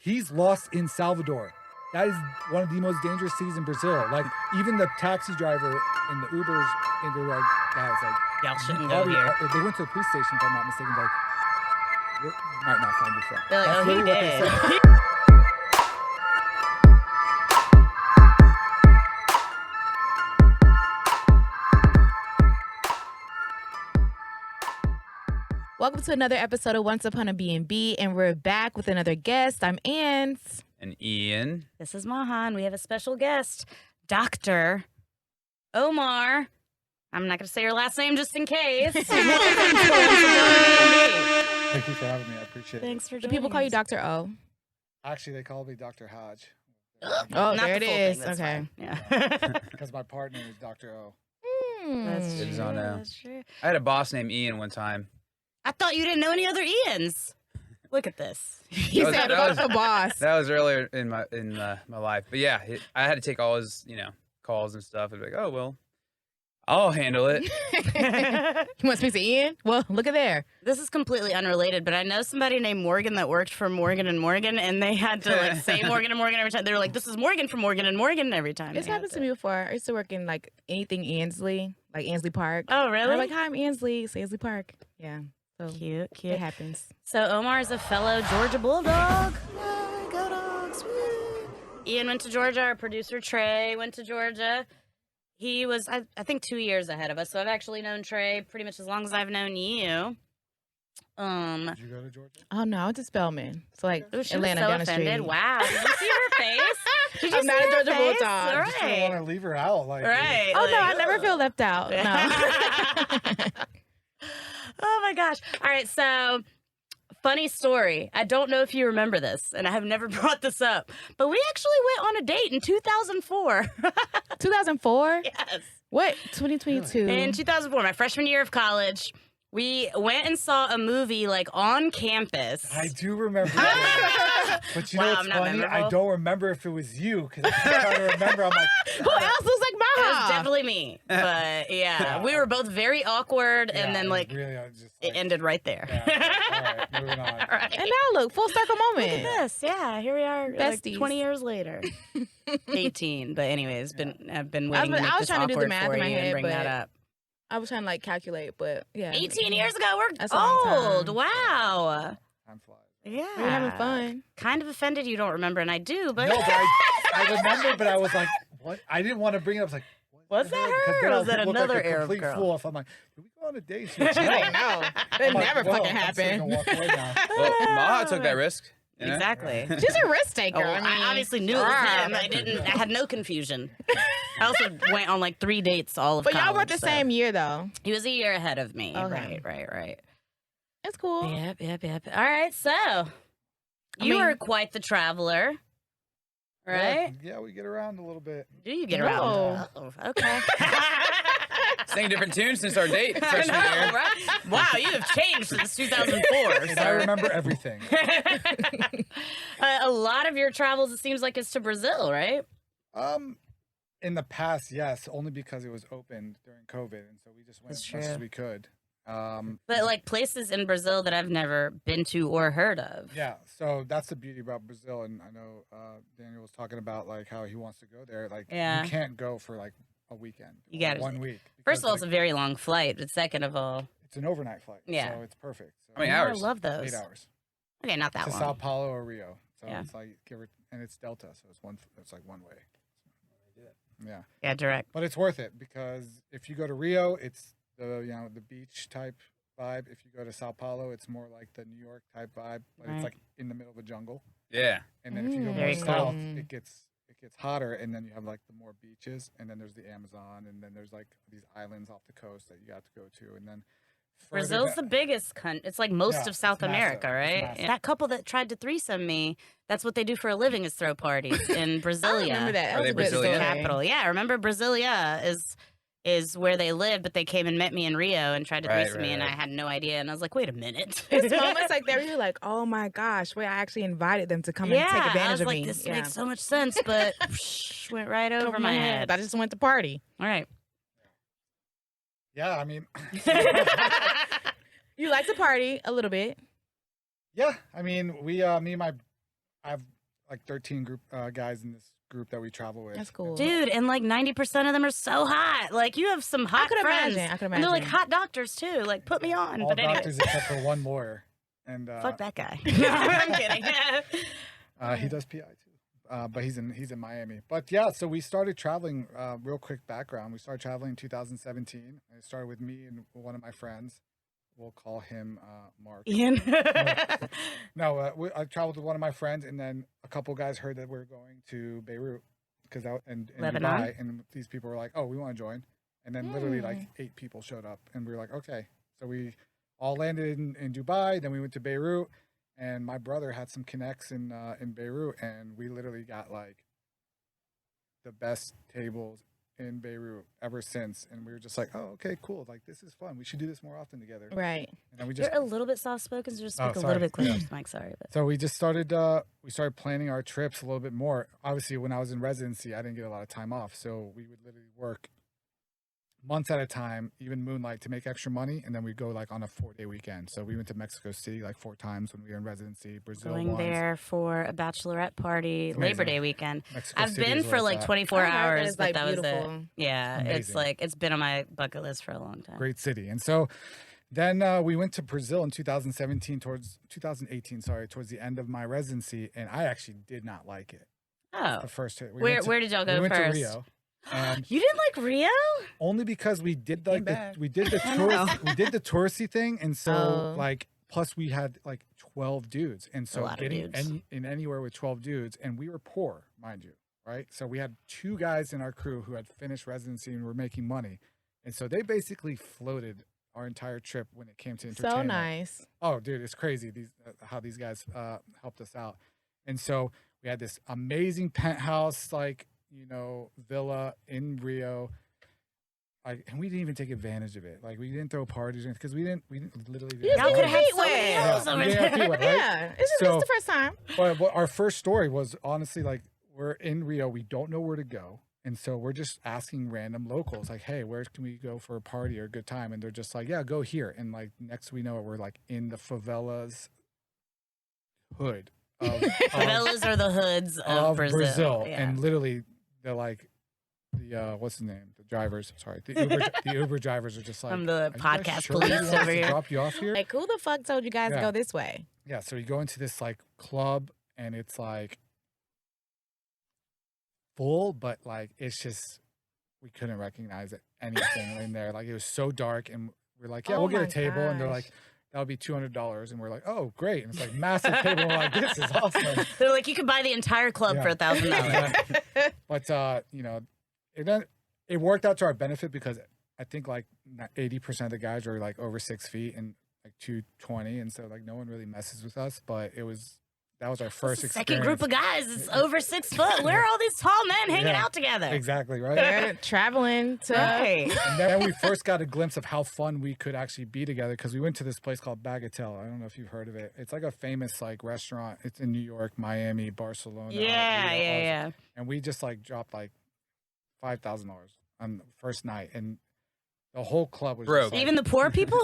He's lost in Salvador. That is one of the most dangerous cities in Brazil. Like, even the taxi driver and the Ubers, and they're like, guys, like, y'all shouldn't you go probably- here. They went to the police station, if I'm not mistaken, like, you might not find your friend. They're like, That's oh, he literally what they did. said. Welcome to another episode of Once Upon A BnB, and we're back with another guest. I'm Anns. And Ian. This is Maha, and we have a special guest, Dr. Omar. I'm not going to say your last name just in case. Welcome to Once Upon A BnB. Thank you for having me. I appreciate Thanks it. for Do joining people call you us. Dr. O? Actually, they call me Dr. Hodge. Oh, Not there the it full is. thing, that's Okay. fine. Yeah. Because my partner is Dr. O. That's Good true. to know. That's true. I had a boss named Ian one time. I thought you didn't know any other Ians. Look at this. He That was- said, that was- "Fuck the boss." That was earlier in my life. But yeah, I had to take all his calls and stuff. I'd be like, oh well, I'll handle it. You want to speak to Ian? Well, look at there. This is completely unrelated, but I know somebody named Morgan that worked for Morgan and Morgan, and they had to like say Morgan and Morgan every time. They were like, "This is Morgan from Morgan and Morgan" every time. It's they had happened to me before. I used to work in like anything Annsleigh, like Annsleigh Park. Oh, And really? I'm like, hi, I'm Annsleigh. It's Annsleigh Park. Yeah. So Cute, it cute. happens. So Omar is a fellow Georgia Bulldog. Yay, go Dogs! Woo. Ian went to Georgia. Our producer Trey went to Georgia. He was, I think, 2 years ahead of us. So I've actually known Trey pretty much as long as I've known you. Did you go to Georgia? Oh, no, I went to Spelman. So, like, Oh, she Atlanta was so down the offended. street. Wow. Did you see her face? Did you I'm see not a her Georgia face? Bulldog. All I just didn't want to leave her out. Like, Right. Oh, no, I like, never ugh. feel left out. No. Oh my gosh. All right, so funny story. I don't know if you remember this, and I have never brought this up, but we actually went on a date in 2004. 2004? Yes. What? 2022? In 2004, my freshman year of college, we went and saw a movie like on campus. I do remember that. But you know Wow, what's I'm not funny? I memorable. don't remember if it was you because I keep trying to remember. I'm like, Who else was like It was Maha? definitely me, but yeah, we were both very awkward, yeah, and then it was like really, I was just it like, ended right there. Yeah, all right, moving on. All right. And now look, full circle Look moment. at this. Yeah, here we are, like, Besties. 20 years later. 18, but anyways, I've been I was- waiting to make I was this trying to do the awkward math for in my you and head, bring that but- up. I was trying to like calculate, but yeah. 18 years ago, we're That's a long old. time. Wow. Time flies. Yeah. We were having fun. Kind of offended you don't remember, and I do, but No, but I remember, but I was like, what? I didn't want to bring it up. I was like, what Was the that hell? Because her, then or I'll was that look another like a Arab complete girl? fool if I'm like, did we go on a date? She was I like, know. That I'm like, never whoa, fucking I'm just gonna happened. walk away now. Well, Maha took that risk. you know? exactly. She's a risk taker. Oh, I obviously knew it was him. Right. I had no confusion. I also went on like 3 dates all of But college. y'all were the so- same year though. He was a year ahead of me. Okay. Right. That's cool. Yep. All right, so you mean- are quite the traveler, right? Yeah, we get around a little bit. Do you get No. around? Oh, okay. Sang a different tune since our date I freshman know, year. right? Wow, you have changed since 2004. And I sir. remember everything. A lot of your travels, it seems like, is to Brazil, right? In the past, yes, only because it was open during COVID, and so we just went That's as much as true. we could. But like places in Brazil that I've never been to or heard of. Yeah, so that's the beauty about Brazil, and I know Daniel was talking about like how he wants to go there. Like, Yeah. you can't go for like a weekend. You or gotta- 1 week. First of all, because, it's a very long flight, but second of all, it's an overnight flight. Yeah. so it's perfect. So How many I hours? love those. 8 hours Okay, not that to long. Sao Paulo or Rio. So Yeah. it's like and it's Delta, so it's like one way. Yeah, Yeah, direct. but it's worth it because if you go to Rio, it's the beach type vibe. If you go to Sao Paulo, it's more like the New York type vibe. But Right. it's like in the middle of a jungle. Yeah. And then if you go Very more cool. south, it gets hotter, and then you have like the more beaches, and then there's the Amazon, and then there's like these islands off the coast that you got to go to, and then further Brazil's da- the biggest country. It's like most Yeah, of South it's massive. America, It's right? massive. That couple that tried to threesome me, that's what they do for a living is throw parties in Brasilia. I remember that. Are That was they a good Brazilian? story. Capital. Yeah, I remember Brasilia is where they live, but they came and met me in Rio and tried to Right, threesome me, right, and I right. had no idea. And I was like, wait a minute. It's moments like that where you're like, oh my gosh, wait, I actually invited them to come and take I advantage was of like, me. this Yeah. makes so much sense, but went right over my head. I just went to party. All right. Yeah, I mean, You like to party a little bit. yeah, I mean, we, me and my I have like 13 guys in this group that we travel with. That's cool. Dude, and like 90% of them are so hot. Like you have some hot could friends. imagine. I could And they're like imagine. hot doctors too. Like put me on. All But anyway, doctors except for one lawyer. And fuck that guy. No, I'm kidding. he does PI too. But he's in Miami. But yeah, so we started traveling. Real quick background: we started traveling in 2017. It started with me and one of my friends. We'll call him Mark. Ian. No, I traveled with one of my friends, and then a couple guys heard that we were going to Beirut because in Lebanon? Dubai, and these people were like, "Oh, we want to join." And then literally like 8 people showed up, and we were like, "Okay." So we all landed in Dubai. Then we went to Beirut. And my brother had some connects in Beirut, and we literally got like the best tables in Beirut ever since. And we were just like, oh, okay, cool. Like this is fun. We should do this more often together. Right. And then we just You're a little bit soft spoken, so just speak a sorry. little bit closer to the mic. Sorry. But. so we just started planning our trips a little bit more. Obviously, when I was in residency, I didn't get a lot of time off, so we would literally work months at a time, even moonlight, to make extra money, and then we'd go like on a 4-day weekend. So we went to Mexico City like 4 times when we were in residency. Brazil Going once. there for a bachelorette party, Amazing. Labor Day weekend. Mexico I've City been is for where like it's at. 24 I heard that hours, it's, but like, that was beautiful. it. Yeah, it's Amazing. it's been on my bucket list for a long time. Great city. And so then we went to Brazil in 2018, towards the end of my residency, and I actually did not like it. Oh, The first hit. where did y'all go we went first? to Rio. And You didn't like Rio? only because we did like back. we did the I know. touristy thing, and so Oh. like plus we had like 12 dudes, and so lot of getting dudes. in anywhere with 12 dudes, and we were poor, mind you, right? So we had 2 guys in our crew who had finished residency and were making money, and so they basically floated our entire trip when it came to entertainment. So nice. Oh, dude, it's crazy how these guys helped us out. And so we had this amazing penthouse, like, villa in Rio. Like, and we didn't even take advantage of it. Like, we didn't throw parties because we didn't literally. You just Y'all need could to have meet so many with. hills Yeah, over we didn't have there. to, right? Yeah. It's So- the first time. But our first story was honestly like, we're in Rio, we don't know where to go. And so we're just asking random locals, like, hey, where can we go for a party or a good time? And they're just like, yeah, go here. And like, next we know it, we're like in the favelas hood of Favelas are the hoods of Brazil. Yeah. And literally they're like the what's the name, the drivers, sorry, the Uber drivers are just like, From the "Are you guys podcast sure you police want us over to here?" drop you off here. Like, who the fuck told you guys to Yeah. go this way? Yeah, so you go into this like club, and it's like full, but like it's just we couldn't recognize anything in there. Like it was so dark, and we're like, yeah, Oh we'll get a my table, and they're gosh. like, that'll be $200, and we're like, oh, great, and it's like massive table. We're like, this is awesome. They're like, you could buy the entire club Yeah. for $1,000. But it worked out to our benefit because I think like 80% of the guys are like over 6 feet and like 220, and so like no one really messes with us. But that was our first It's a experience. second group of guys. It's over 6 foot. Where are all these tall men hanging Yeah. out together? Exactly right. They're traveling to. Right. And then we first got a glimpse of how fun we could actually be together because we went to this place called Bagatelle. I don't know if you've heard of it. It's like a famous like restaurant. It's in New York, Miami, Barcelona. Yeah, Rio, yeah, all- yeah. And we just like dropped like $5,000 on the first night, and the whole club was Broke. just, like, Even the poor people?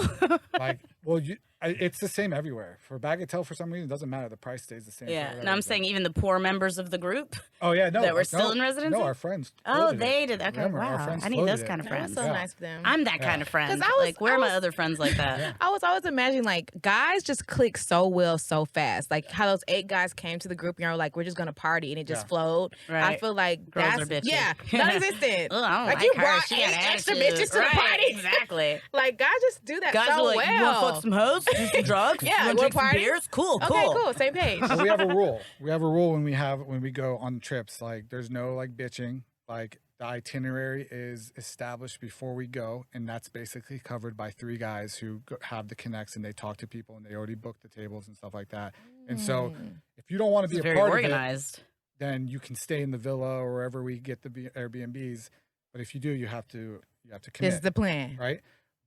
like, well, it's the same everywhere. For Bagatelle, for some reason, it doesn't matter. The price stays the same. for Yeah. whatever No, I'm reason. saying even the poor members of the group. Oh yeah, no, that were no, still in residency? No, our friends. Oh, floated it. they did. Okay, Remember, our wow. friends I need floated those it. kind of That was friends. so Yeah. nice of them. I'm that Yeah. kind of friend. 'Cause I was- Like, where I are my was- other friends like that? Yeah. I was always imagining like guys just click so well so fast. Like how those 8 guys came to the group and were like, we're just gonna party, and it just Yeah. flowed. I Right. feel like Girls that's are bitchy. yeah, non-existent. Oh, I don't Like, like you her. brought She got 8 extra attitude. bitches to the Right, party. Exactly. Like guys just do that Guys so are like, you want to well. fuck some hoes? Do some drugs? Yeah, you want we'll to drink some party? beers? Cool, Okay, cool. cool, same page. But we have a rule. We have a rule when we go on trips. Like, there's no like bitching. Like, the itinerary is established before we go, and that's basically covered by 3 guys who have the connects, and they talk to people, and they already booked the tables and stuff like that. And so, if you don't want to be It's a very part organized. of it, then you can stay in the villa or wherever we get the Airbnbs. But if you do, you have to This commit, is the plan. right?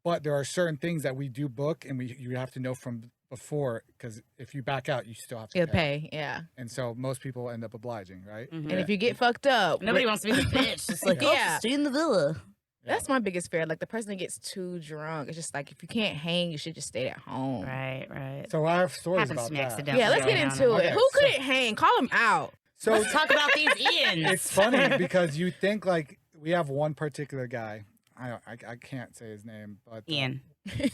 But there are certain things that we do book, and you have to know from before, because if you back out, you still have to You'll pay, yeah. And so most people end up obliging, right? Mhm. And if you get fucked up, Nobody wants to be the bitch. It's like, oh, Yeah. stay in the villa. That's my biggest fear. Like the person that gets too drunk. It's just like if you can't hang, you should just stay at home. Right. So I have stories Happens about to me that. accidentally. Yeah, let's get into Okay, it. Who couldn't hang? Call him out. So Let's talk about these Ians. it's funny because you think like we have one particular guy. I can't say his name, but Ian.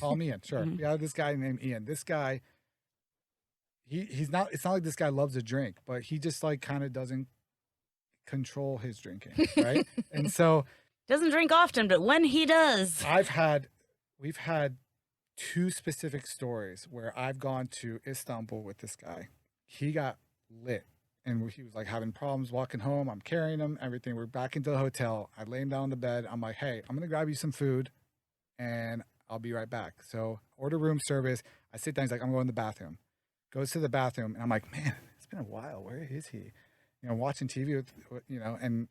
call him Ian. Sure, we have this guy named Ian. This guy, he's not. It's not like this guy loves to drink, but he just like kind of doesn't control his drinking, right? And so Doesn't drink often, but when he does. we've had 2 specific stories where I've gone to Istanbul with this guy. He got lit. And he was like having problems walking home. I'm carrying him, everything. We're back into the hotel. I lay him down on the bed. I'm like, hey, I'm going to grab you some food and I'll be right back. So order room service. I sit down. He's like, I'm going to the bathroom. Goes to the bathroom. And I'm like, man, it's been a while. Where is he? You know, watching TV with, and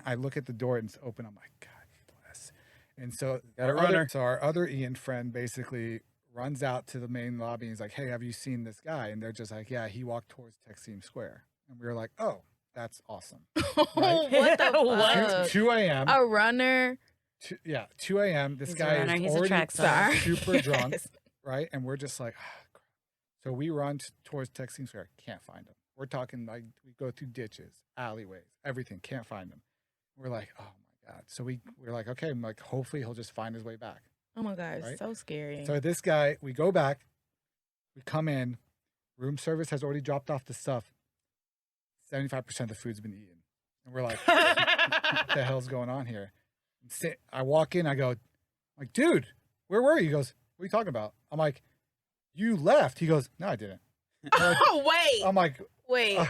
I look at the door and it's open. I'm like, God bless. And so our other Ian friend basically runs out to the main lobby. And he's like, hey, have you seen this guy? And they're just like, yeah, he walked towards Taksim Square. And we were like, oh, that's awesome. Right? What the What? fuck? 2 a.m. A runner. 2 a.m. This He's a guy runner. is He's a already track star. super drunk, right? And we're just like, ah, crap. So we run towards Taksim Square. Can't find him. We're talking like we go through ditches, alleyways, everything. Can't find him. We're like, oh my God. So we're like, okay, I'm like, hopefully he'll just find his way back. Oh my God, Right? it's so scary. So this guy, we go back, we come in, room service has already dropped off the stuff. 75% of the food's been eaten. And we're like, what the hell's going on here? I walk in, I go, like, dude, where were you? He goes, what are you talking about? I'm like, you left. He goes, no, I didn't. I'm like, Oh, wait. wait.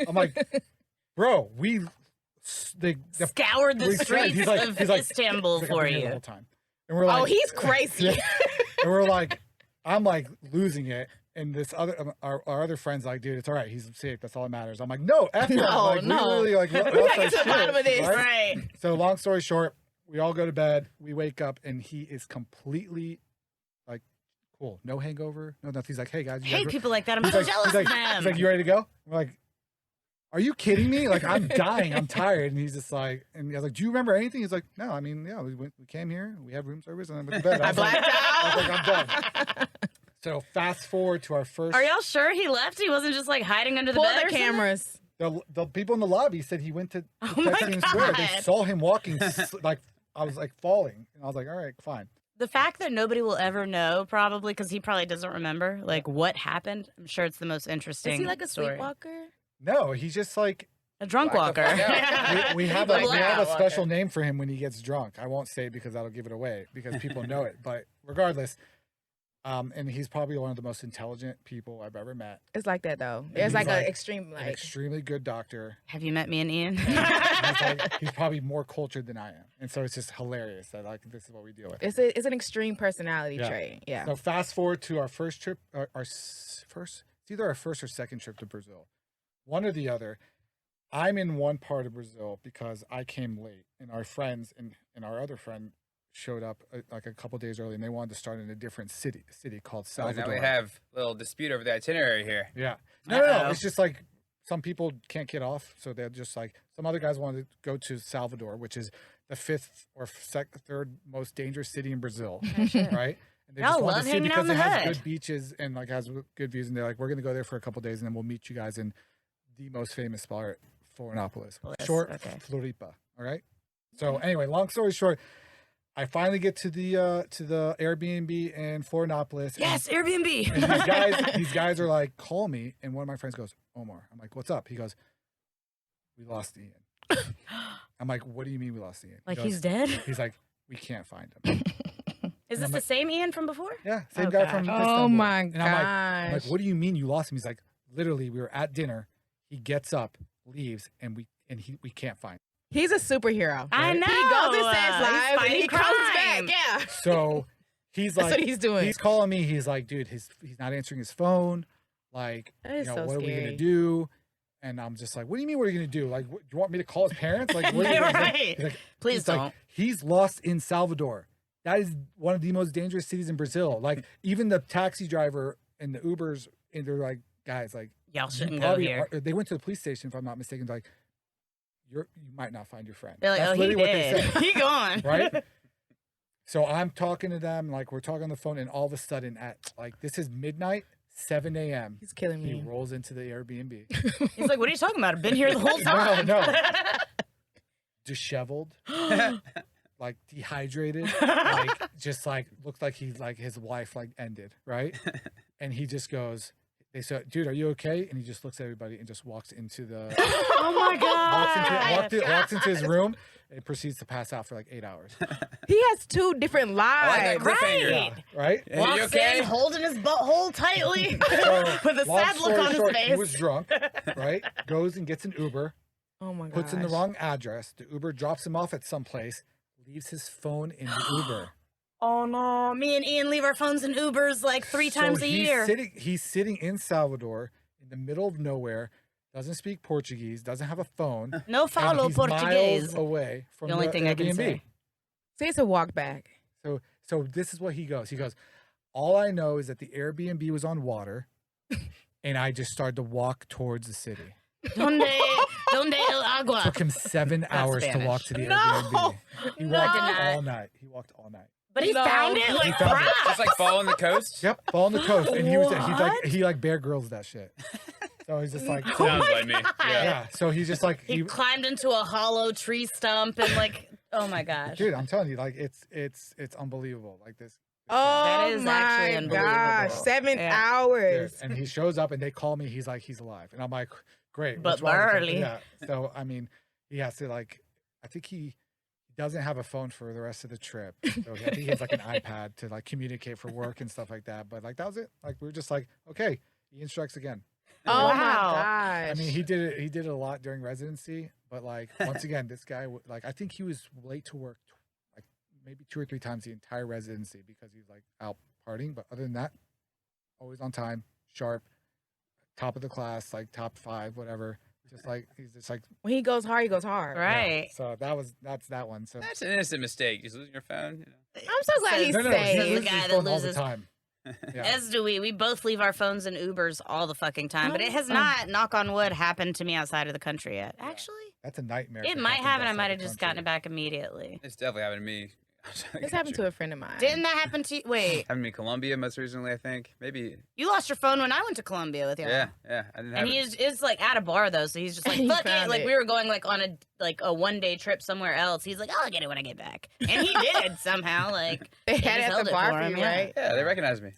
I'm like, bro, they Scoured the we said- streets he's like- of he's like- Istanbul he's like, I've for been here the you. whole time. And we're like, Oh, he's crazy. Yeah. And we're like, I'm like losing it. And this other, our other friend's like, dude, it's all right. He's safe. That's all that matters. I'm like, no, F him. No, Like, no. We really like, We gotta get to the bottom of this. Right. So long story short, we all go to bed. We wake up and he is completely like, cool. No hangover. No nothing. He's like, hey guys. You Hate guys people like that. I'm he's so like, jealous he's like, of them. he's like, you ready to go? We're like, are you kidding me? Like, I'm dying. I'm tired. And he's just like, and I was like, do you remember anything? He's like, no, I mean, yeah, we came here, we had room service, and then went to bed. I was like, blacked I was out. like, I'm done. So fast forward to our first. Are y'all sure he left? He wasn't just like hiding under the Pull bed. the or something? cameras. The people in the lobby said he went to Oh my Texas Square. They God. saw him walking, like, I was like falling. And I was like, all right, fine. The fact that nobody will ever know, probably because he probably doesn't remember, like what happened. I'm sure it's the most interesting. Is he like a story. sleepwalker? No, he's just like, A drunk Black the walker. fuck we have Like a, we have a that. special name for him when he gets drunk. I won't say it because that'll give it away because people know it. But regardless, and he's probably one of the most intelligent people I've ever met. It's like that though. he's It's like like an extreme, An like extremely good doctor. Have you met me and Ian? He's probably more cultured than I am, and so it's just hilarious that like this is what we deal with. it's an extreme personality Yeah. trait. Yeah. So fast forward to our first trip, first. It's either our first or second trip to Brazil, one or the other. I'm in one part of Brazil because I came late, and our friends and our other friend showed up like a couple days early, and they wanted to start in a different city called Oh, Salvador. now we have a little dispute over the itinerary here. Yeah. No. Uh-oh. It's just like some people can't get off, so they're just like some other guys wanted to go to Salvador, which is the third most dangerous city in Brazil, right? And they Y'all wanted love to see hanging out because in it the has hood. good beaches and like has good views, and they're like, we're gonna go there for a couple days, and then we'll meet you guys in the most famous spot, Florianopolis, short okay. Floripa. All right. So anyway, long story short, I finally get to the Airbnb in Florianopolis. Yes, Airbnb. And these guys are like, call me. And one of my friends goes, Omar. I'm like, what's up? He goes, we lost Ian. I'm like, what do you mean we lost Ian? He Like goes- he's dead? He's like, we can't find him. Is I'm this the like- same Ian from before? Yeah, same Oh, guy gosh. from Oh Istanbul. my And I'm like, gosh. what do you mean you lost him? He's like, literally, we were at dinner. He gets up, leaves, and we can't find him. He's a superhero. I know. He goes to sex He's live and fighting he comes back. crime. Yeah. So he's That's like, what he's doing. he's calling me. He's like, dude, he's not answering his phone. Like, That is so what are we scary. gonna do? And I'm just like, what do you mean? What are you gonna do? Like, do you want me to call his parents? Like, what are you gonna do? Right. He's like, Please he's like, don't. he's lost in Salvador. That is one of the most dangerous cities in Brazil. Like, even the taxi driver and the Ubers, and they're like, guys, like, Y'all you shouldn't go probably here. they went to the police station, if I'm not mistaken. Like, you might not find your friend. They're like, That's oh, he literally what they did. said. He gone. Right? So I'm talking to them, like we're talking on the phone, and all of a sudden at like this is midnight, 7 a.m. He's killing He me. rolls into the Airbnb. He's like, what are you talking about? I've been here the whole time. No. Disheveled, like dehydrated, like just like looked like he's like his life like ended, right? And he just goes, they said, dude, are you okay? And he just looks at everybody and just walks into the Oh my God. walks into his room and proceeds to pass out for like 8 hours. He has 2 different I lives. like that cliffhanger. Right. Right? Hey, Walks you okay? in, holding his butthole tightly So, with a long sad look story on his short, face. He was drunk, right? Goes and gets an Uber, Oh my god. puts in the wrong address. The Uber drops him off at some place, leaves his phone in the Uber. Oh no. Me and Ian leave our phones in Ubers like 3 times a year. He's sitting in Salvador in the middle of nowhere, doesn't speak Portuguese, doesn't have a phone. No and follow he's Portuguese. miles away from The only thing I can Airbnb. say. So it's a walk back. So this is what he goes. He goes, all I know is that the Airbnb was on water, and I just started to walk towards the city. Donde el agua? Took him 7 hours to walk to the Airbnb. He No. walked I did not. all night. He walked all night. But he No. found it like He found it. props. Just like fall on the coast. Yep, fall on the coast, and What? he like Bear Grylls that shit. So he's just like, Sounds like me. Yeah. yeah. So he's just like, He climbed into a hollow tree stump and like, oh my gosh. dude, I'm telling you, like it's unbelievable. Like this. Oh is my actually gosh. unbelievable. 7 Yeah. Dude, hours. and he shows up, and they call me. He's like, he's alive, and I'm like, great. But what's wrong with him? barely. Yeah. So I mean, he has to like, I think he doesn't have a phone for the rest of the trip. So I think he has like an iPad to like communicate for work and stuff like that. But like that was it. Like we were just like, okay, Ian strikes again. Oh Wow. my gosh. I mean, he did it. He did it a lot during residency, but like once again, this guy like I think he was late to work like maybe 2 or 3 times the entire residency because he was like out partying. But other than that, always on time, sharp, top of the class, like top 5, whatever. Just like he's just like when he goes hard, he goes hard. yeah. Right. So that's that one. So That's an innocent mistake. Just losing your phone. I'm so glad he's no, Says- safe. he the loses guy his that phone all the loses- time. Yeah. As do we. We both leave our phones in Ubers all the fucking time. But it has not, knock on wood, happened to me outside of the country yet. Actually, That's a nightmare. it if might happens have, and I outside might the have just gotten country. it back immediately. It's definitely happened to me. This happened to a friend of mine. Didn't that happen to you? Wait, Happened to me in Colombia most recently, I think. Maybe. you lost your phone when I went to Colombia with you. Yeah. I didn't have And it. he is like at a bar though, so he's just like He fuck it. found Like it. we were going like on a 1-day trip somewhere else. He's like, I'll get it when I get back, and he did somehow. Like They just had it at held the it bar for for him, you, yeah. right? Yeah, they recognize me.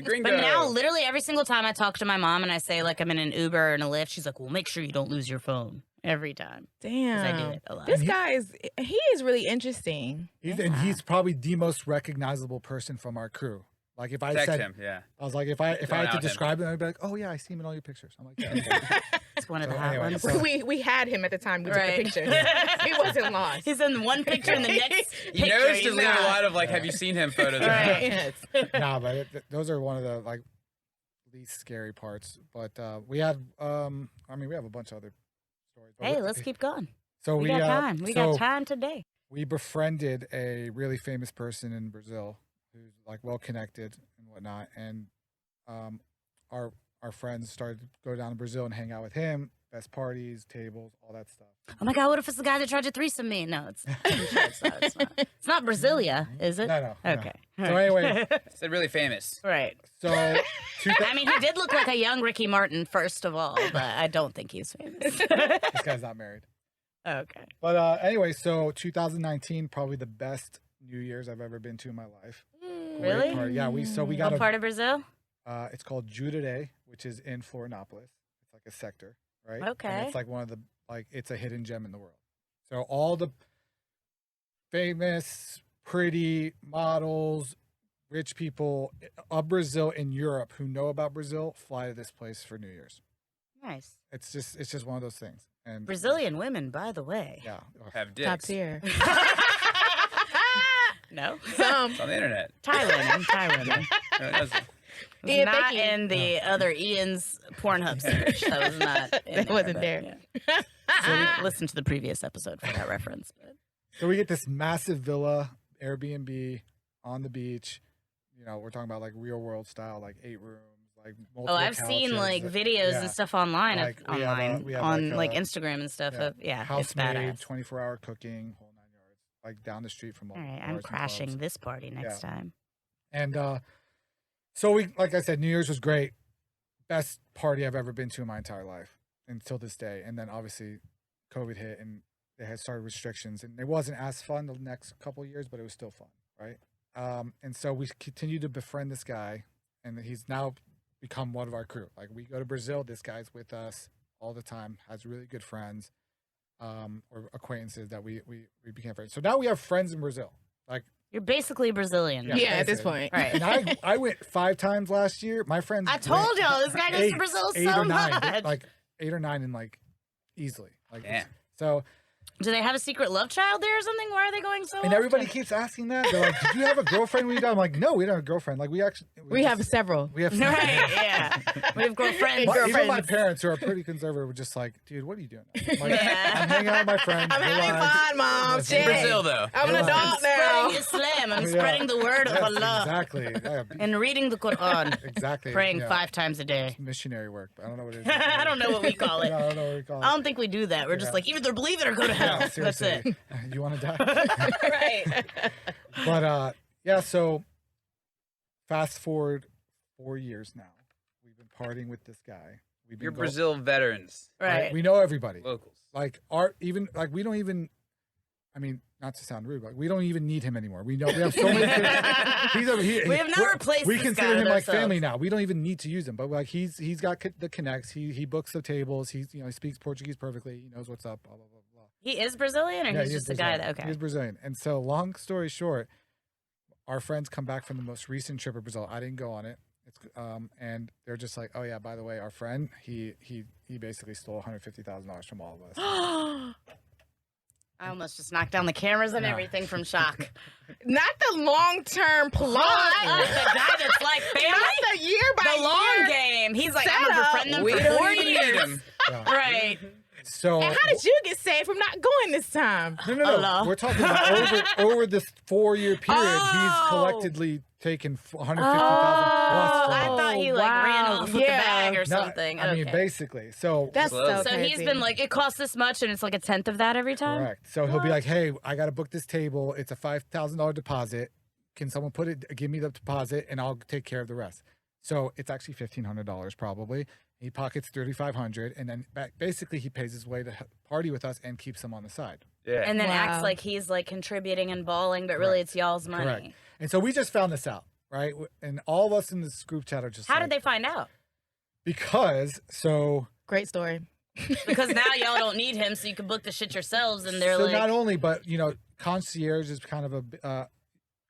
Gringo. But now, literally every single time I talk to my mom and I say like I'm in an Uber or in a Lyft, she's like, "Well, make sure you don't lose your phone." Every time, 'cause I do Damn. it a lot. This guy is really interesting. And he's probably the most recognizable person from our crew. Like if I Text said, him. Yeah. I was like, if I Don't had to out him. describe him, I'd be like, oh yeah, I see him in all your pictures. I'm like, yeah. It's one of the So hot anyway, ones. so- We had him at the time we took Right. the picture. He wasn't lost. He's in one picture and the next You picture. noticed he's to leave a not. lot of like, have you seen him photos. Right. Yes. Nah, but those are one of the like least scary parts. But we have, I mean, we have a bunch of other stories. but Hey, we- let's keep going. So We got time. We so got time today. We befriended a really famous person in Brazil who's like well connected and whatnot, and our friends started to go down to Brazil and hang out with him. Best parties, tables, all that stuff. Oh my God, what if it's the guy that tried to threesome me? No, it's I'm sure it's not. It's not. It's not Brasilia, is it? No. Okay. So anyway, Said really famous. Right. so I mean, he did look like a young Ricky Martin, first of all, but I don't think he's famous. this guy's not married. Okay. But anyway, so 2019, probably the best New Year's I've ever been to in my life. Great Really? party. Yeah, we got What a, part of Brazil? it's called Jurerê, which is in Florianopolis. It's like a sector, right? And Okay. it's like one of the it's a hidden gem in the world. So all the famous, pretty models, rich people of Brazil and Europe who know about Brazil fly to this place for New Year's. Nice. It's just one of those things. And Brazilian women, by the way. yeah. Have dicks. Top tier. No. Some. It's on the internet. Thai women. Thai women. No, it doesn't. Yeah, Not thank you. in the other Ian's Pornhub search. That was not. That wasn't there. Yeah. So listen to the previous episode for that reference. But. So we get this massive villa, Airbnb on the beach. You know, we're talking about like real world style, like 8 rooms, like multiple Oh, I've seen couches, like videos yeah. and stuff online, Like, we have on like a- Instagram and stuff. yeah, Of yeah, house it's made, badass. 24-hour cooking, whole 9 yards. like down the street from all. All right, bars I'm and crashing clubs. this party next time. And so we, like I said, New Year's was great. Best party I've ever been to in my entire life until this day. And then obviously COVID hit and they had started restrictions, and it wasn't as fun the next couple of years, but it was still fun, right? And so we continued to befriend this guy, and he's now become one of our crew. Like, we go to Brazil, this guy's with us all the time, has really good friends, or acquaintances that we became friends. So now we have friends in Brazil. Like, You're basically Brazilian. Yeah. Yeah, at this Basically. point. Right. and I went 5 times last year. My friends, I told went y'all this guy goes to Brazil eight so or nine, much. like 8 or 9, and like easily, like Damn. so. Do they have a secret love child there or something? Why are they going so? And everybody often? keeps asking that. They're like, "Did you have a girlfriend when you got?" I'm like, "No, we don't have a girlfriend. Like, we We have just- several. we have Right, yeah. We have girlfriends. Even my girlfriends. parents, who are pretty conservative, were just like, "Dude, what are you doing?" I'm like, Yeah. I'm hanging out with my friends. I'm having relax." fun, Mom. Listen, Shit. Brazil though. I'm an Yeah. adult now. Spreading Islam. I'm Yeah. spreading the word of Yes, Allah exactly. Yeah, and reading the Quran, exactly. praying yeah. 5 times a day. Missionary work, but I don't know what it is. I don't know what we call it. Yeah, I don't know what we call it. I don't think we do that. We're just Yeah. like either believe it or go to hell. Yeah, That's seriously. it. You want to die? Right. But yeah. So fast forward 4 years now. We've been partying with this guy. We've been You're go- Brazil veterans, Right. We know everybody. locals. Like we don't even. I mean, not to sound rude, but we don't even need him anymore. We know we have so many. We have now replaced We this consider guy him with like ourselves. family now. We don't even need to use him, but like he's got the connects. He books the tables. He speaks Portuguese perfectly. He knows what's up. Blah blah blah blah. He is Brazilian, or Yeah, he's he is just a guy Brazilian. that He's okay. Brazilian. And so, long story short, our friends come back from the most recent trip of Brazil. I didn't go on it. It's and they're just like, oh yeah, by the way, our friend he basically stole $150,000 from all of us. I almost just knocked down the cameras and No. everything from shock. Not the long-term plot. the guy that's like family. Not the year by The long year. game. He's like, I'm gonna setup. befriend them We for don't 4 even need years. him. Yeah. Right. So And how did you get saved from not going this time? no. Allah. We're talking about over this 4-year period. Oh. He's collectively taken $150,000 Oh, plus from I us. thought he like wow. ran off with the Yeah. bag or No, something. I mean, Okay. basically. So That's Close. so So he's crazy. been like, it costs this much, and it's like a tenth of that every time. correct. So he'll be like, "Hey, I got to book this table. It's a $5,000 deposit. Can someone give me the deposit, and I'll take care of the rest." So it's actually $1,500 probably. He pockets $3,500, and then basically he pays his way to party with us and keeps them on the side. Yeah. And then Wow. acts like he's like contributing and balling, but really Correct. it's y'all's money. Correct. And so we just found this out, right? And all of us in this group chat are just How like, did they find out? Because Great story. Because now y'all don't need him, so you can book the shit yourselves, and they're so like, not only, but concierge is kind of a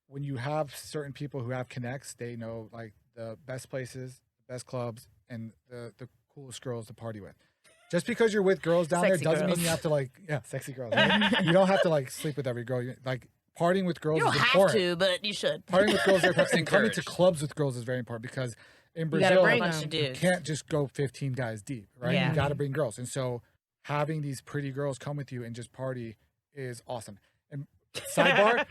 when you have certain people who have connects, they know like the best places, the best clubs, and the coolest girls to party with. Just because you're with girls down Sexy there doesn't girls. mean you have to sexy girls. You don't have to like sleep with every girl. Like partying with girls you don't is have important. to, but you should. Partying with girls is important. And coming to encouraged. clubs with girls is very important because in You gotta Brazil, bring A bunch them. of you dudes. can't just go 15 guys deep, right? Yeah. You got to bring girls. And so having these pretty girls come with you and just party is awesome. And sidebar,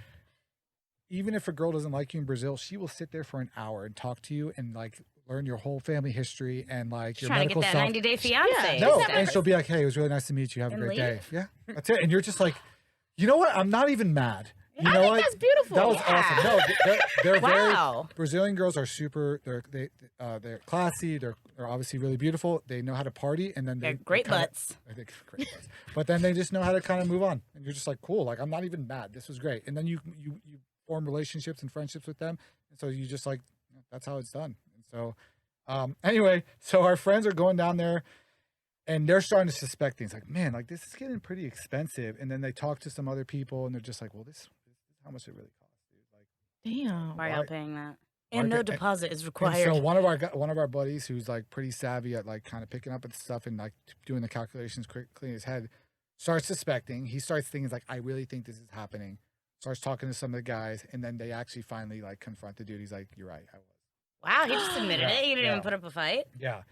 even if a girl doesn't like you in Brazil, she will sit there for an hour and talk to you and like learn your whole family history and like She's your trying to get medical that stuff. 90-day fiance. No, She's and she'll be like, "Hey, it was really nice to meet you. Have a And great day." leave? Yeah, that's it. And you're just like, you know what? I'm not even mad. You I know think what? that's beautiful. That was Yeah. awesome. No, they're very Wow. Brazilian girls are super. They're classy. They're obviously really beautiful. They know how to party, and then They're they great kinda- butts. I think great butts. But then they just know how to kind of move on, and you're just like, cool. Like I'm not even mad. This was great. And then you form relationships and friendships with them, and so you just like that's how it's done. And so anyway, so our friends are going down there. And they're starting to suspect things like, man, like this is getting pretty expensive. And then they talk to some other people, and they're just like, well, this is how much it really costs, dude. Like, Damn. Why are y'all Why- paying that? why And no get- deposit is and required. so one of our buddies who's like pretty savvy at like kind of picking up at stuff and like doing the calculations quickly in his head starts suspecting. He starts thinking like, I really think this is happening. Starts talking to some of the guys, and then they actually finally like confront the dude. He's like, you're right, I was. Wow, he just admitted Yeah, it. He didn't yeah. even put up a fight. Yeah.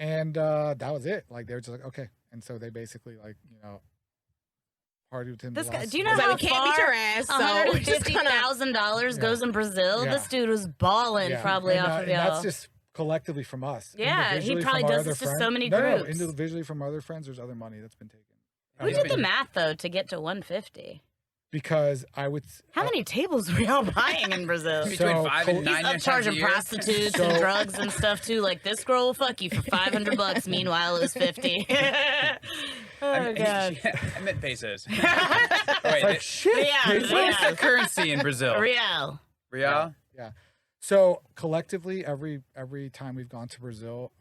And that was it. Like they were just like, okay. And so they basically like, partied with him. This the guy, last do you know It's how like, we can't beat far your ass, so we're just gonna... $150,000 goes in Brazil? Yeah. This dude was balling Yeah. probably And, off of and y'all. that's just collectively from us. Yeah, he Individually probably from our does other this to so friends- many No, groups. individually from our other friends, there's other money that's been taken. Who did the math though to get to 150? because I would. How many tables were y'all buying in Brazil? So, Between 5 and He's 9 He's times a charging year. prostitutes So- and drugs and stuff too. Like this girl will fuck you for $500. Meanwhile, it was 50. Oh god. I meant pesos. It's Wait, like shit. Yeah, pesos? what is yeah. the currency in Brazil? Real. Real? Yeah. So collectively, every time we've gone to Brazil,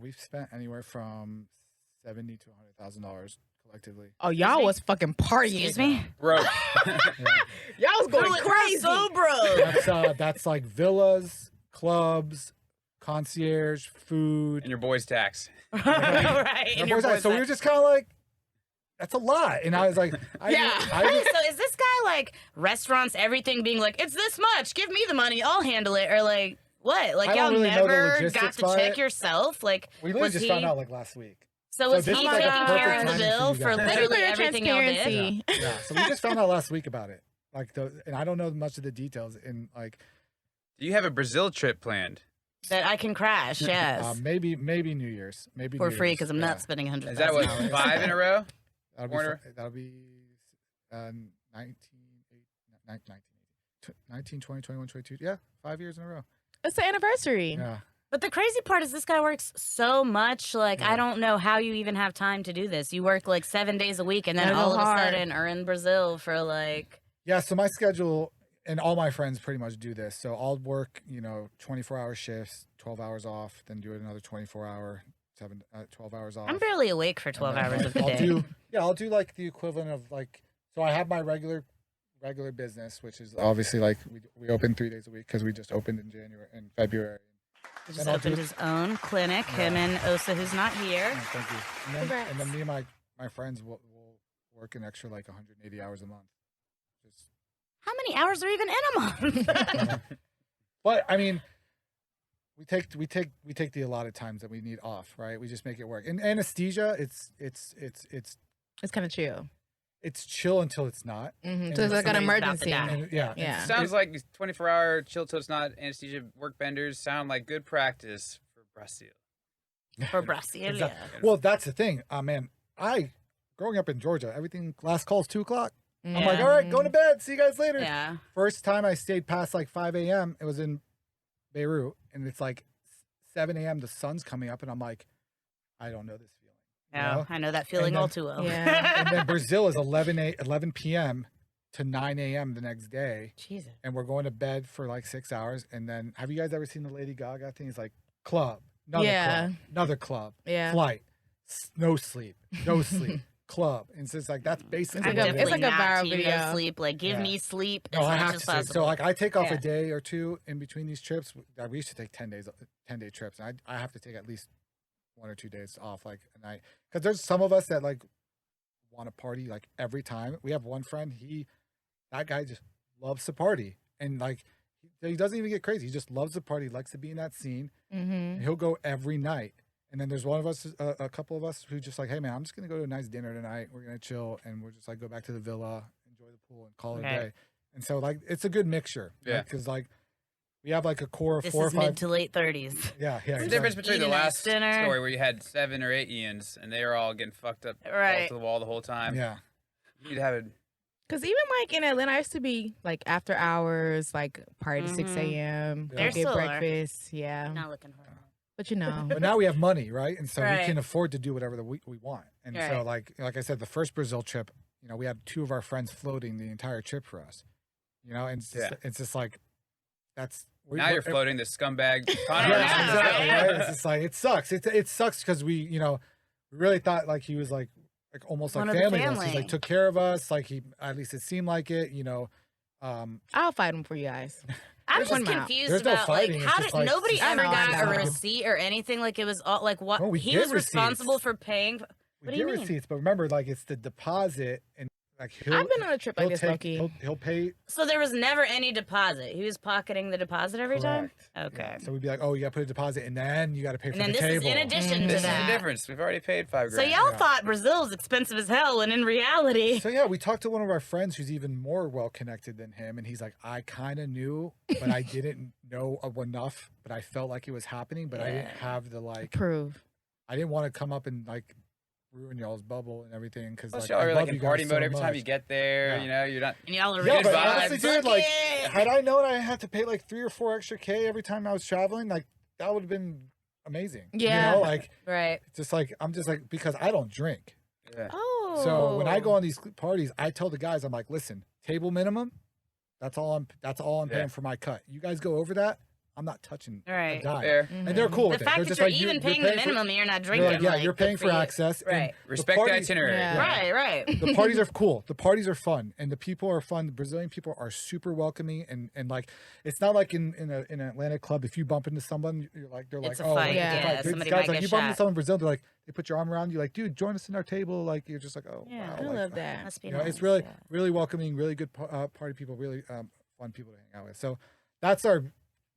we've spent anywhere from $70,000 to $100,000 collectively. Oh, y'all was fucking partying. Excuse me. Bro. Yeah. Y'all was going We're crazy. so broke. That's like villas, clubs, concierge, food. And your boy's tax. Right. And And your boys, boy's so we like, were just kind of like, that's a lot. And I was like, Yeah. Wait, so is this guy like restaurants, everything being like, it's this much, give me the money, I'll handle it, or like what? Like I y'all don't really know the never got logistics to by check it. yourself? Like we literally was just he? found out like last week. So was this he is like a taking perfect care of the timing for bill you for guys. Thank you for literally your everything y'all did? transparency. Yeah. So we just found out last week about it. And I don't know much of the details. And like, Do you have a Brazil trip planned? That I can crash, yes, maybe New Year's, maybe for New free Year's. because I'm Yeah. not spending $100,000. Is that what, No, it's- 5 in a row? That'll be, Warner? that'll be 19, 20, 21, 22. Yeah, 5 years in a row. It's the anniversary. Yeah. But the crazy part is this guy works so much. Like, Yeah. I don't know how you even have time to do this. You work like 7 days a week and then Gotta go all of a hard. sudden are in Brazil for like. Yeah, so my schedule, and all my friends pretty much do this. So I'll work, 24-hour shifts, 12 hours off, then do another 24-hour, 12 hours off. I'm barely awake for 12 And then, hours of the I'll day. I'll do like the equivalent of like, so I have my regular business, which is obviously like we open 3 days a week because we just opened in February. He just I'll opened do- his own clinic, him and Osa, who's not here. Yeah, thank you. And Congrats. then me and my friends will work an extra like 180 hours a month. Just, How many hours are even in a month? but I mean, we take the allotted times that we need off, right? We just make it work. In anesthesia, it's It's kind of chill. chill until it's not. So it's like an somebody's about to emergency. die. And yeah, Yeah. Sounds like these 24-hour chill till it's not anesthesia work benders sound like good practice for Brazil. For Brazil, Exactly. yeah. Well, that's the thing, man. Growing up in Georgia, everything last call is 2:00. I'm like, all right, going to bed. See you guys later. Yeah. First time I stayed past like 5 a.m. It was in Beirut, and it's like 7 a.m. The sun's coming up, and I'm like, I don't know this feeling. you Yeah, know? I know that feeling then- all too well. Yeah. And then Brazil is 11 p.m. to 9 a.m. the next day, Jesus. and we're going to bed for like 6 hours. And then, have you guys ever seen the Lady Gaga thing? It's like club, Yeah. another club, Yeah. flight, no sleep, club. And so it's like that's basically I'm like a- what it it's is. like a definitely not viral team no video. sleep. Like, give Yeah. me sleep No, as I much have as to. possible. So like I take off Yeah. a day or two in between these trips. We used to take 10-day trips. And I have to take at least 1 or 2 days off, like a night. Because there's some of us that like want to party like every time. We have one friend. That guy just loves to party, and like he doesn't even get crazy. He just loves to party. Likes to be in that scene. Mm-hmm. And he'll go every night. And then there's one of us, a couple of us, who just like, hey man, I'm just gonna go to a nice dinner tonight. We're gonna chill, and we're just like go back to the villa, enjoy the pool, and call it a Okay. day. And so like it's a good mixture, Yeah. Because like we have like a core of This 4 or is 5. mid to late 30s. Yeah, yeah. What's the exactly. difference between the Eating a nice last dinner. story where you had 7 or 8 Ians and they were all getting fucked up balls Right. to the wall the whole time? Yeah, You need to have it. Because even like in Atlanta, I used to be like after hours, like party to 6 Mhm. a.m. There Go get still are. breakfast. Yeah. Not looking for it. But you know. but now we have money, right? And so we Right. can afford to do whatever we want. And so Right. like I said, the first Brazil trip, we had 2 of our friends floating the entire trip for us. And it's just like that's Now you're floating the scumbag. Yeah, Connor. exactly. Right? It's just like it sucks. It sucks because we really thought like he was like almost One like of the family to us. He family. like took care of us. Like he at least it seemed like it. I'll fight him for you guys. I'm There's just one mouth. confused There's no about fighting, like it's how just did like- nobody I ever know, I got a know. receipt or anything? Like it was all like what Oh, we he get was responsible receipts. for paying. We What do get you mean? receipts, but remember, like it's the deposit and like I've been on a trip like this, Loki. he'll pay. So there was never any deposit. He was pocketing the deposit every time. Correct. Okay. Yeah. So we'd be like, oh, you got to put a deposit, and then you got to pay for And then the this table. is in addition Mhm. to This is the that. difference. We've already paid $5 So grand. y'all Yeah. thought Brazil's expensive as hell, when in reality, So yeah, we talked to one of our friends who's even more well connected than him, and he's like, I kind of knew, but I didn't know enough, but I felt like it was happening, but I didn't have the like. Prove. I didn't want to come up and like ruin y'all's bubble and everything because Plus, like y'all I are love like you in party guys mode so every time much. you get there. Yeah. You know, you're not. And y'all are Yeah, really but vibes. honestly, dude, like, had I known I had to pay like 3 or 4 extra K every time I was traveling, like that would have been amazing. Yeah. You know, like right. just like I'm just like because I don't drink. Yeah. Oh. So when I go on these parties, I tell the guys, I'm like, listen, table minimum. That's all I'm Yeah. paying for my cut. You guys go over that, I'm not touching Right. a dime. Fair. And they're cool The with it. fact They're that just you're like even paying the minimum and you're not They're drinking. like, yeah, you're good paying for you. access. and Right. the Respect the parties- itinerary. Yeah. Right. The parties are cool. The parties are fun, and the people are fun. The Brazilian people are super welcoming, and like it's not like in an Atlantic club. If you bump into someone, you're like they're It's like, a oh, fight. like, Yeah. it's a fight. These Somebody guys might like get you bump into shot. someone in Brazil, they're like they put your arm around you, like dude, join us in our table. Like you're just like, oh Yeah. wow, I like, love that. Must be You know, nice. it's really yeah. really welcoming, really good party people, really fun people to hang out with. So that's our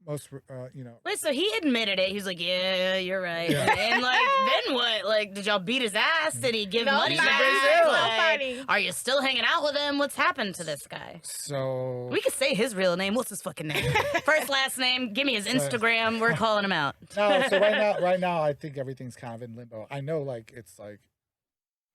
most Wait, so he admitted it. He was like, "Yeah, you're right." Yeah. And like, then what? Like, did y'all beat his ass? Did he give money Nobody. back? Nobody. Like, are you still hanging out with him? What's happened to this guy? So We could say his real name. What's his fucking name? First, last name. Give me his Instagram. We're calling him out. no, so right now, I think everything's kind of in limbo. I know, like it's like,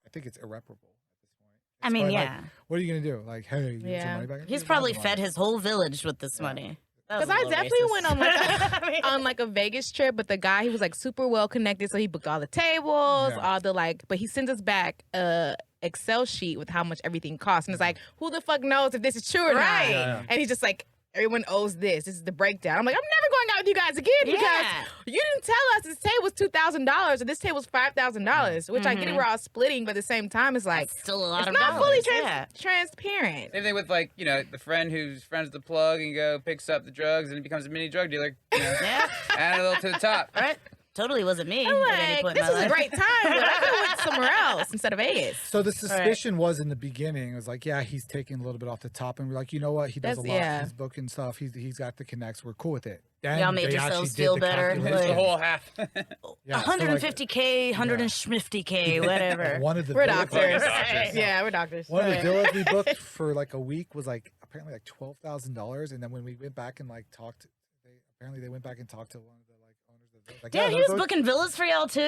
I think it's irreparable at this point. I mean, But, like, yeah. what are you gonna do? Like, hey, you get Yeah. your money back? He's Give probably the fed money. his whole village with this Yeah. money. That was Because a I little definitely racist. went on like I mean- on like a Vegas trip, but the guy he was like super well connected, so he booked all the tables, Yeah. all the like. But he sends us back a Excel sheet with how much everything costs, and it's like, who the fuck knows if this is true or Right. not? Yeah. And he's just like, everyone owes this. This is the breakdown. I'm like, I'm never going out with you guys again Yeah. because you didn't tell us this table was $2,000 or this table was $5,000. Which I get it, we're all splitting, but at the same time, it's like That's still a lot it's of not dollars. fully Yeah. transparent. Same thing with like the friend who's friends with the plug and go picks up the drugs and he becomes a mini drug dealer. Yeah. Add a little to the top. All right. Totally wasn't me. I'm at any like, point in this my was a life. great time, but I could have went somewhere else instead of Vegas. So the suspicion was in the beginning. It was like, yeah, he's taking a little bit off the top, and we're like, you know what? He does That's- a lot. yeah. He's booking stuff. He's got the connects. We're cool with it. Then Y'all made they yourselves actually feel did the better, It's the calculation. whole half. Yeah, so, like, 150K, 150K, whatever. one of the We're villas- doctors. Doctors. Yeah, we're doctors. One of the Right. villas we booked for like a week was like apparently like $12,000, and then when we went back and like talked, they went back and talked to one of the like owners of the villa. Like, Damn, yeah, he was those- booking villas for y'all too?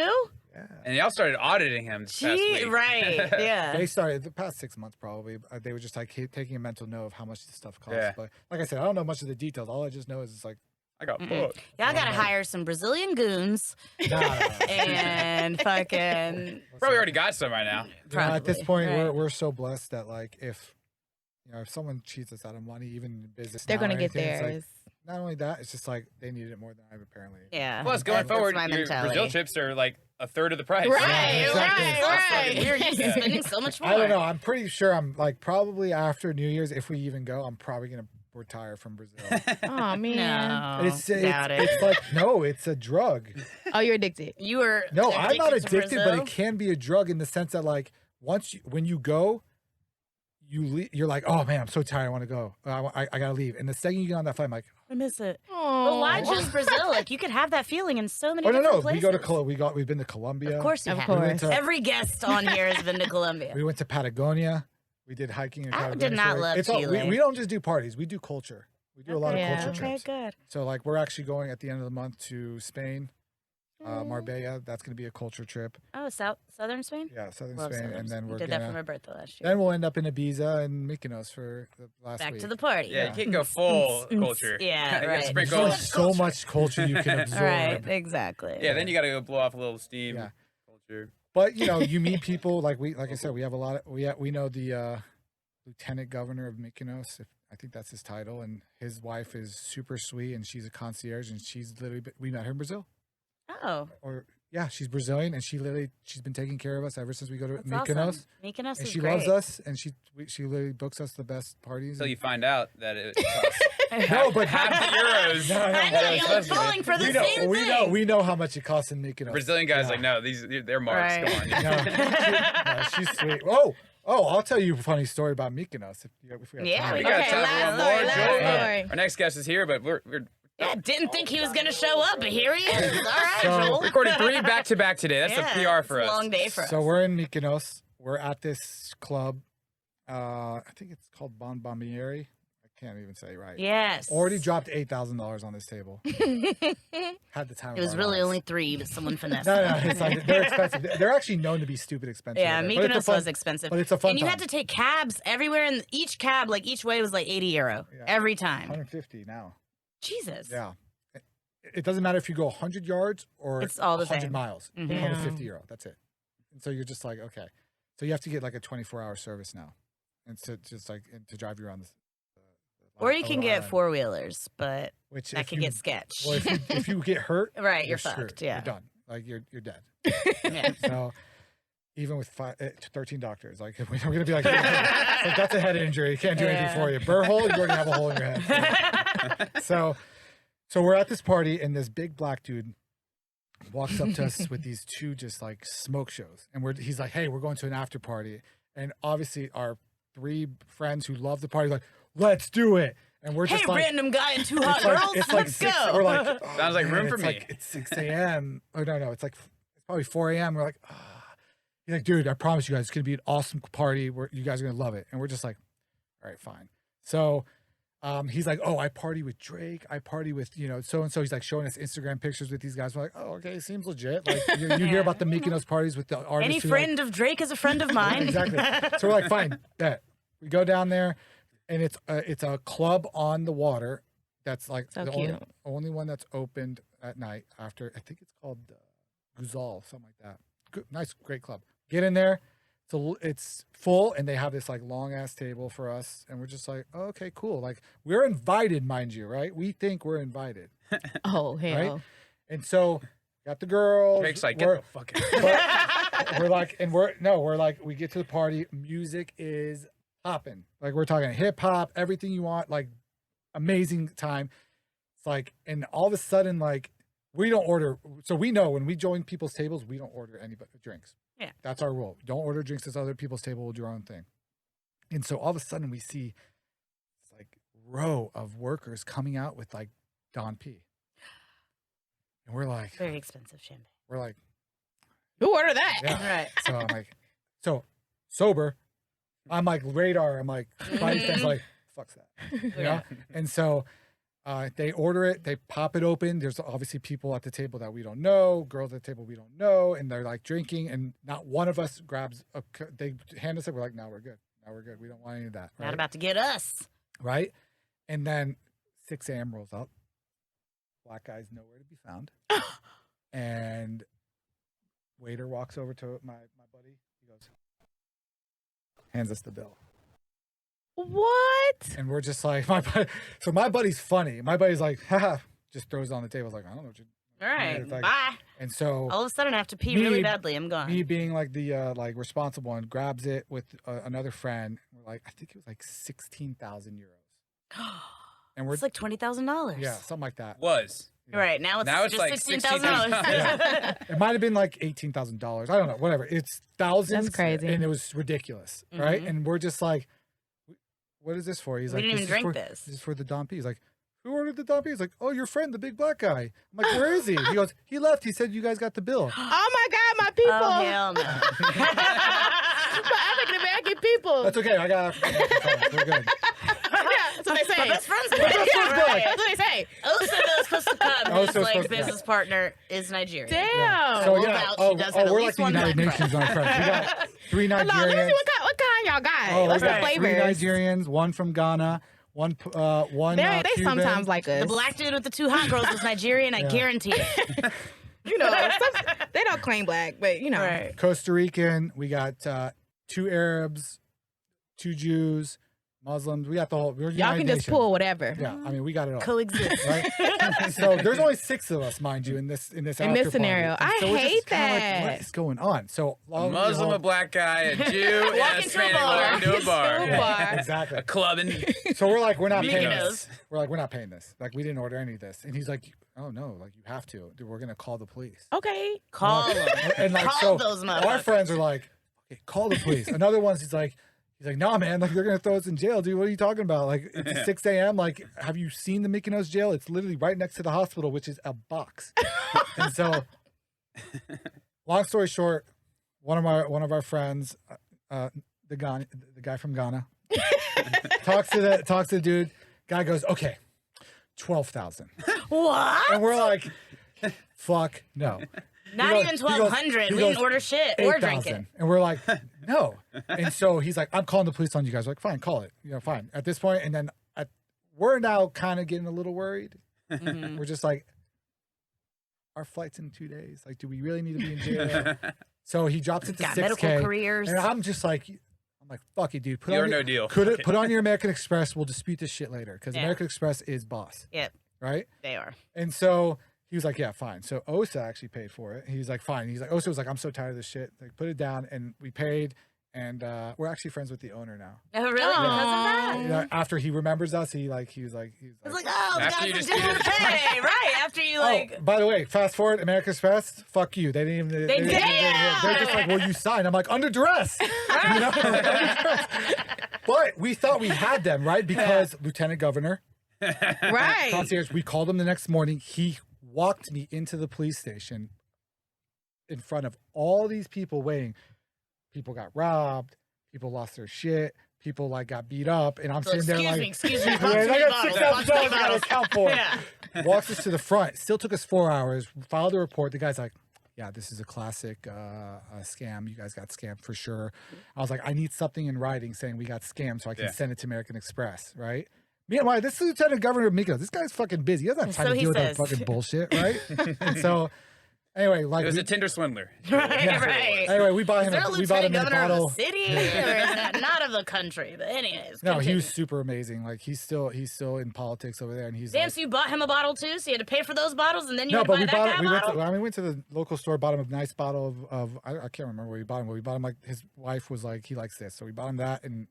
Yeah. And y'all started auditing him this past Gee, week. right. Yeah. They started the past 6 months probably. They were just like taking a mental note of how much this stuff costs. Yeah. But like I said, I don't know much of the details. All I just know is it's like, I got booked. Y'all gotta hire some Brazilian goons nah. and fucking. Probably already got some right now. You know, at this Probably, point, right. we're so blessed that like if someone cheats us out of money, even in business, They're now or gonna get anything, it's like, theirs. not only that, it's just like they need it more than I apparently. Yeah. Plus, going That's forward, my your mentality. Brazil trips are like a third of the price. Right, Yeah, exactly. right. We're used to spending so much more. I don't know. I'm pretty sure I'm like probably after New Year's, if we even go, I'm probably gonna retire from Brazil. Oh man. No. It's like no, it's a drug. Oh, you're addicted. You were. No, I'm not to addicted, but Brazil? it can be a drug in the sense that like when you go, you're like, oh man, I'm so tired, I want to go, I gotta leave. And the second you get on that flight, I'm like, I miss it. Oh, But why just Brazil? Like you could have that feeling in so many oh no, different no, places. we've been to Colombia. Of course you Of have. course. We went to, Every guest on here has been to Colombia. we went to Patagonia. We did hiking in I Patagonia. did not So, like, love it's all, Chile. we don't just do parties. We do culture. We do a lot of Yeah. culture Okay, trips. good. So like we're actually going at the end of the month to Spain, Marbella. That's going to be a culture trip. Oh, southern Spain. Yeah, southern Love Spain, southern and then Spain. we're did that for gonna. my birthday last year. Then we'll end up in Ibiza and Mykonos for the last Back week. to the party. Yeah, you can't go full culture. Yeah, You gotta right. There's sprinkle. only so much culture you can absorb. Right, exactly. Yeah, then you gotta go blow off a little steam. Yeah. Culture. But you meet people like I said, we have a lot of we know the lieutenant governor of Mykonos. I think that's his title, and his wife is super sweet, and she's a concierge, and she's literally we met her in Brazil. Oh, Or yeah, she's Brazilian, and she's been taking care of us ever since we go to that's Mykonos. awesome. Mykonos And is she great. loves us, and she literally books us the best parties. Until and- you find out that it costs no, but half the euros. No, no, I no, know, no, y'all trust are me. falling for the we know, same we thing. know, we know how much it costs in Mykonos. Brazilian guys Yeah. like, no, they're marks. Right. Come on. No, she's sweet. Oh, I'll tell you a funny story about Mykonos if we have Yeah, time. We got Okay, time last for one story, more. last Joel. story. Our next guest is here, but we're Yeah, didn't think he was gonna show up, but here he is. All right, So- Joel. recording 3 back-to-back today. That's Yeah, a PR it's for a us. long day for us. So we're in Mykonos. We're at this club. I think it's called Bombieri. I can't even say right. Yes. Already dropped $8,000 on this table. Had the time. It was of our really lives. only 3, but someone finessed. No, it. it's like they're expensive. They're actually known to be stupid expensive. Yeah, over there. But it's a Mykonos fun- was expensive. But it's a fun And you time. had to take cabs everywhere, and each cab, like each way, was like €80 Yeah. every time. 150 now. Jesus. Yeah. It doesn't matter if you go 100 yards or It's all the 100 same. miles. Mhm. It's Yeah. €150. That's it. And so you're just like, okay. So you have to get like a 24-hour service now, and to just like to drive you around this. Or you can get island, 4-wheelers, but which that if can you- get sketch. Well, if you get hurt, Right, you're screwed. fucked, yeah. You're done. Like you're dead. Yeah. So even with 13 doctors, like we're gonna be like, that's a head injury. You can't do anything Yeah. for you. Burr hole, you already have a hole in your head. So we're at this party, and this big black dude walks up to us with these 2 just like smoke shows, and he's like, hey, we're going to an after party, and obviously our 3 friends who love the party like, let's do it, and we're Hey, just like. random guy and 2 hot It's like, girls, it's like let's 6, go. we're like, oh, Sounds like room man, for it's me. Like, it's 6 a.m. Oh, no, it's like, it's probably 4 a.m. We're like, he's like, dude, I promise you guys, it's going to be an awesome party. You guys are going to love it. And we're just like, all right, fine. So he's like, oh, I party with Drake. I party with, so-and-so. He's like showing us Instagram pictures with these guys. We're like, oh, okay, seems legit. Like you hear about the Mykonos parties with the artists. Any who, friend of Drake is a friend of mine. Exactly. So we're like, fine, bet. We go down there, and it's a club on the water that's like So the cute. only one that's opened at night after, I think it's called Guzal, something like that. Good, nice, great club. Get in there. It's full, and they have this like long ass table for us, and we're just like, oh, okay, cool. Like we're invited, mind you, right? We think we're invited, Oh hell. right? And so got the girls. Drake's like, we're- get the fuck out. but we're like, we're like, we get to the party, music is popping. Like we're talking hip hop, everything you want, like amazing time. It's like, and all of a sudden, like we don't order. So we know when we join people's tables, we don't order any drinks. Yeah. That's our rule. Don't order drinks at other people's table. We'll do our own thing. And so all of a sudden we see this like row of workers coming out with like Don P. And we're like, Very expensive champagne. we're like, Who ordered that? yeah. Right. So I'm like, so sober. I'm like radar. I'm like, my friend's like, fuck's that, you know? And so they order it. They pop it open. There's obviously people at the table that we don't know, girls at the table we don't know, and they're like drinking. And not one of us grabs they hand us it. We're like, no, we're good. No, we're good. We don't want any of that. Right? Not about to get us. Right. And then 6 a.m. rolls up. Black guy's nowhere to be found. And waiter walks over to my buddy. He goes, hands us the bill. What? And we're just like, so my buddy's funny. My buddy's like, haha, just throws it on the table. Like, I don't know what you. All right. It's like- Bye. And so All of a sudden, I have to pee Me- really badly. I'm gone. me being like the like responsible one, grabs it with another friend. We're like, I think it was like 16,000 euros. And we're It's like $20,000. yeah, something like that. Was. Right now it's Now it's just like $16,000. Yeah. It might have been like $18,000. I don't know. Whatever. It's thousands. That's crazy. And it was ridiculous, right? Mhm. And we're just like, what is this for? He's We like, didn't even is drink for, this. This is for the Don P. He's like, who ordered the Don P? He's like, oh, your friend, the big black guy. I'm like, where is he? He goes, he left. He said you guys got the bill. Oh my God, my people. Oh hell no. My African American people. That's okay. I got we're good. That's what they say. My best friend's My best friend's black. That's what they say. Also, those supposed to come. Also His like supposed to- business partner is Nigerian. Damn. So we'll yeah, vouch. He does have at we're least like the one United black Nations on friends. We got 3 Hold on, let me Nigerians. see what kind y'all got. Oh, What's we the got 3 flavors? Nigerians, 1 from Ghana, one They Cuban. sometimes like us. The black dude with the 2 hot girls was Nigerian. I Yeah. guarantee it. You know, they don't claim black, but you know. Right. Costa Rican. We got 2 Arabs, 2 Jews, Muslims. We got the whole. We're Y'all United can just Nation. pull whatever. Yeah, I mean, we got it all. Coexist. Right? So there's only 6 of us, mind you, in this In this after scenario. party. And I so we're just hate kinda that. Like, what is going on? So A Muslim, a black guy, a Jew, and a into a Hispanic bar. walk into a bar. Into a bar. Exactly. A club and So we're like, we're not paying Mykonos. this. We're like, we're not paying this. Like, we didn't order any of this. And he's like, oh no, like you have to. Dude, we're gonna call the police. Okay. Call And, them. and like Call so, those our motherfuckers. friends are like, okay, call the police. Another one's he's like, nah, man, like they're gonna throw us in jail, dude. What are you talking about? Like it's 6 a.m. Like, have you seen the Mykonos jail? It's literally right next to the hospital, which is a box. And so, long story short, one of our friends, the guy from Ghana, talks to the dude. Guy goes, okay, 12,000. What? And we're like, fuck no. Not goes- even he goes- 1,200. he We goes, didn't order shit or drink it. 8,000. And we're like, no. And so he's like, I'm calling the police on you guys. We're like, fine, call it. Fine. At this point, and then we're now kind of getting a little worried. Mhm. We're just like, our flight's in 2 days. Like, do we really need to be in jail? So he drops it to Got 6K. medical careers. And I'm like, fuck it, dude. Deal or no deal. Put on your American Express. We'll dispute this shit later because Yeah. American Express is boss. Yep, Right? they are. And so he was like, yeah, fine. So Osa actually paid for it. He's like, fine. He's like, Osa was like, I'm so tired of this shit. Like, put it down. And we paid. And we're actually friends with the owner now. Oh, really? Because of that? After he remembers us, he was like, It's like, oh, the After guys you are just doing did it. okay. Right. After you, like, oh, by the way, fast forward, American Express, fuck you. They didn't even. They're just like, well, you signed. I'm like, under duress. You know? But we thought we had them, right? Because Lieutenant Governor, Right. Concierge, we called him the next morning. He walked me into the police station in front of all these people waiting. People got robbed. People lost their shit. People like got beat up. And I'm so sitting there like, excuse me, I punch me got bottles, punch me $6,000 I gotta bottles. account for. Yeah. Walks us to the front. Still took us 4 hours. Filed a report. The guy's like, yeah, this is a classic scam. You guys got scammed for sure. I was like, I need something in writing saying we got scammed so I can Yeah. send it to American Express, right? Meanwhile, this is Lieutenant Governor Mika. This guy's fucking busy. He doesn't have time So to he deal with that says. fucking bullshit, right? And so, anyway, like, It was a Tinder swindler. Right, Yeah. right. anyway, we bought Is him. there a We bought him lieutenant in a governor of bottle. the city? Or is that not of the country? But anyways. No, he continue. was super amazing. Like he's still in politics over there, and he's Damn, like, so you bought him a bottle too? So you had to pay for those bottles and then you no, had to but buy we that bought guy it. a bottle? We went to the local store, bought him a nice bottle of I can't remember what we bought him, but we bought him like his wife was like, he likes this, so we bought him that, and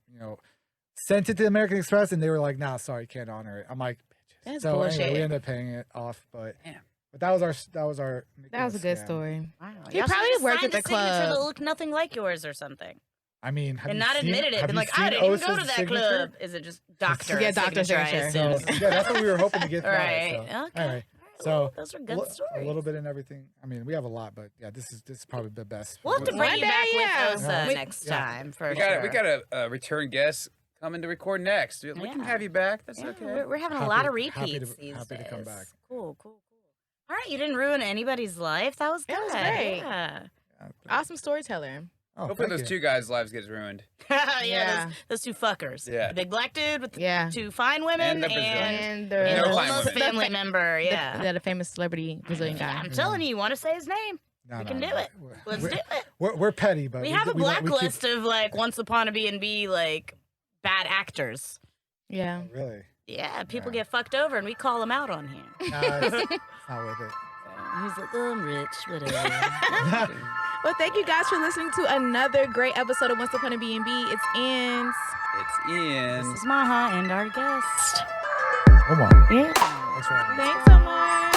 sent it to American Express, and they were like, nah, sorry, can't honor it. I'm like, bitches. That's so bullshit. anyway, we ended up paying it off, but Damn. but that was our That was a good scam. story. Wow. He Y'all probably should've worked signed at the a signature club. that looked nothing like yours or something. I mean, have And you not seen, admitted it. have Been you like, I seen didn't even go to Osa's that signature? club. Is it just doctor? Yeah, doctor signature, I signature. assume. So, yeah, that's what we were hoping to get. Right. From it, so. Okay. Anyway, Well, so those are a good li- stories. a little bit in everything. I mean, we have a lot, but yeah, this is probably the best. We'll have to bring One you back day, yeah. with Osa Yeah. next Yeah. time for We sure. got a return guest coming to record next. We can Yeah. have you back. That's Yeah, okay. we're having a Happy- lot of happy repeats to- these happy to come days. back. Cool. All right, you didn't ruin anybody's life. That was good. That was great. Yeah. Awesome storyteller. Oh, Hopefully thank those you. two guys' lives get ruined. yeah, Yeah. Those two fuckers. Yeah. The big black dude with the Yeah. two fine women And the Brazilian. And the, and No the fine almost women. family member. Yeah. the famous celebrity Brazilian guy. I'm telling you, you want to say his name? No, We no, can no. do it. We're- Let's we're, do it. We're petty, but We have a we keep- blacklist of like Once Upon a BnB like bad actors. Yeah. Really? Yeah, people Yeah. get fucked over and we call them out on here. Nah, it's not worth it. He's like, oh, I'm rich, whatever. Well, thank you guys for listening to another great episode of Once Upon a BnB. It's Anns. It's Ian. This is Maha and our guest. Omar. Yeah. Thanks for having me. Thanks so much.